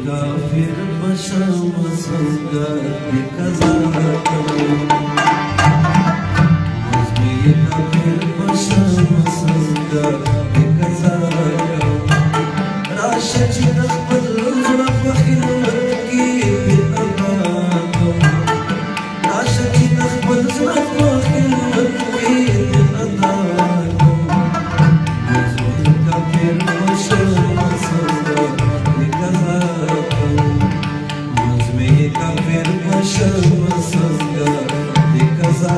kafir başamasında bir kaza Mazmi kafir başamasında bir kaza Raşacı nakbal zuraf khilmat ki bir adam Raşacı nakbal zuraf khilmat ki bir adam Mazmi kafir başamasında bir kaza Mazmi kafir başamasında bir kaza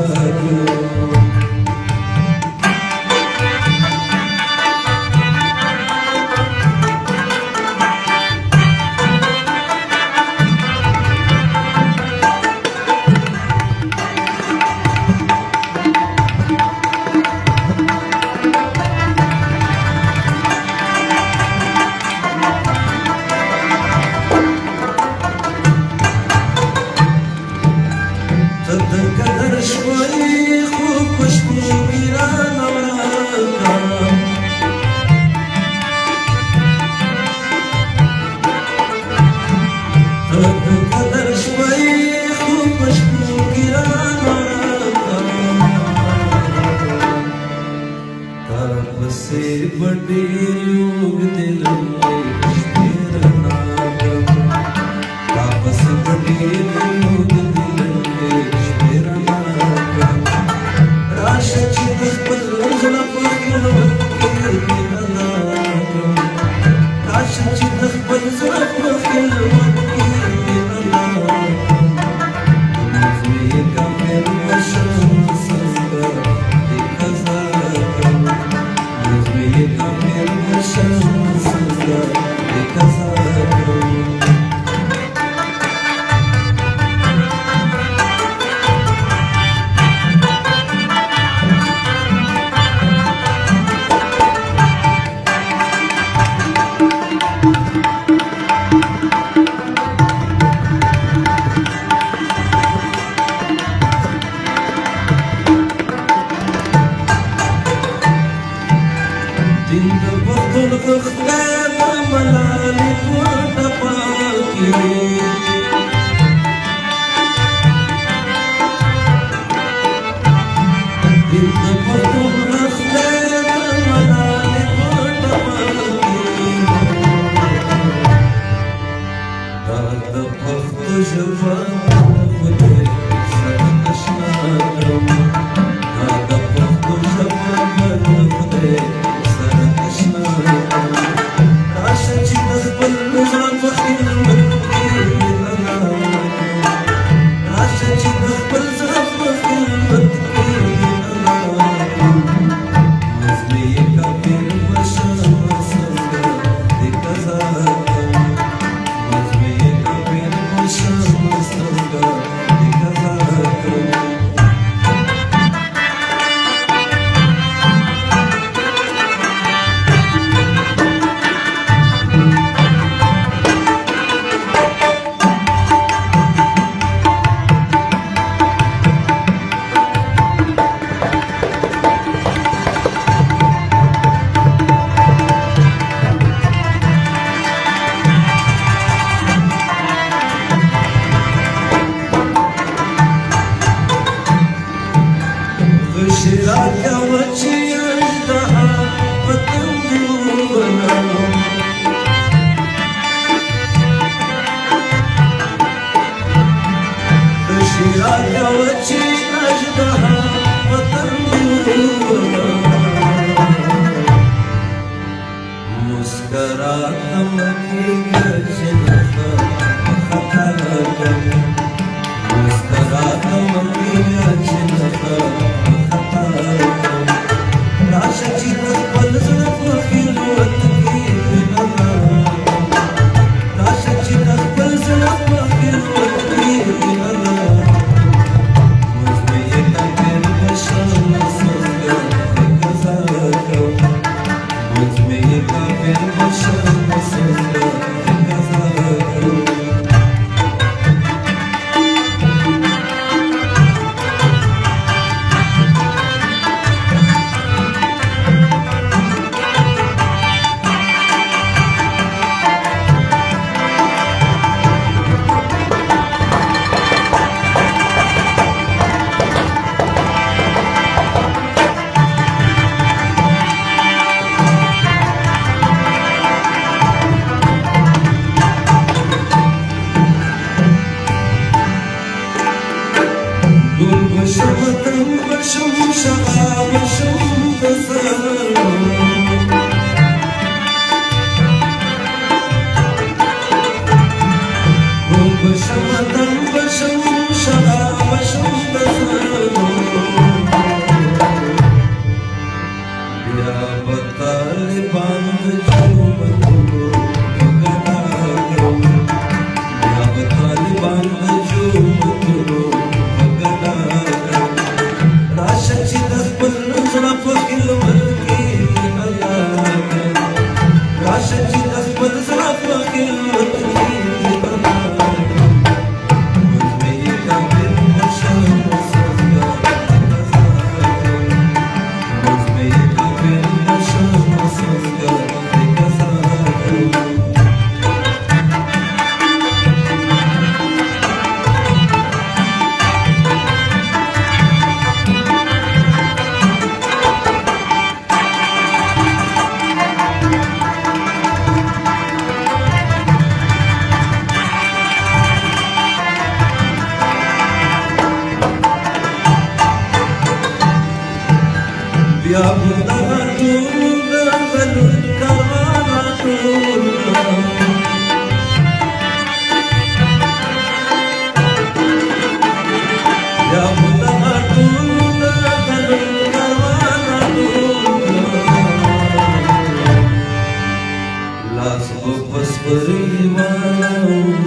बड़े लोग दिल में तेरा नाम वापस बड़े लोग दिल में तेरा नाम राशा चित पर रोज़ना पकड़ो के नाम राशा चित पर रोज़ना पकड़ो के नाम मुझे का फिर मशहूर संगा दिखा Mazmi kafir başamasında bir kaza Dinda baktul kıhtâda malâli kurda pâki Dinda baktul kıhtâda malâli kurda pâki Dâda baktı javad खुदे सर अशनारम Dâda baktı javad खुदे Raşacı nakbal zuraf khilmat ki adam Raşacı nakbal zuraf khilmat ki adam Mazmi kafir başamasında bir kaza Mazmi kafir başamasında bir kaza Şiraka vaçiyaj daha patunguna Şiraka vaçiyaj daha patunguna Muskaratım ki gacınata khata Muskaratım ki gacınata Raşacı nakbal zuraf khilmat ki adam Raşacı nakbal zuraf khilmat ki adam Mazmi kafir başamasında bir kaza Mazmi kafir başamasında bir kaza Ya budahatunda galun karmanatunda Ya budahatunda galun karmanatunda Las opas beriman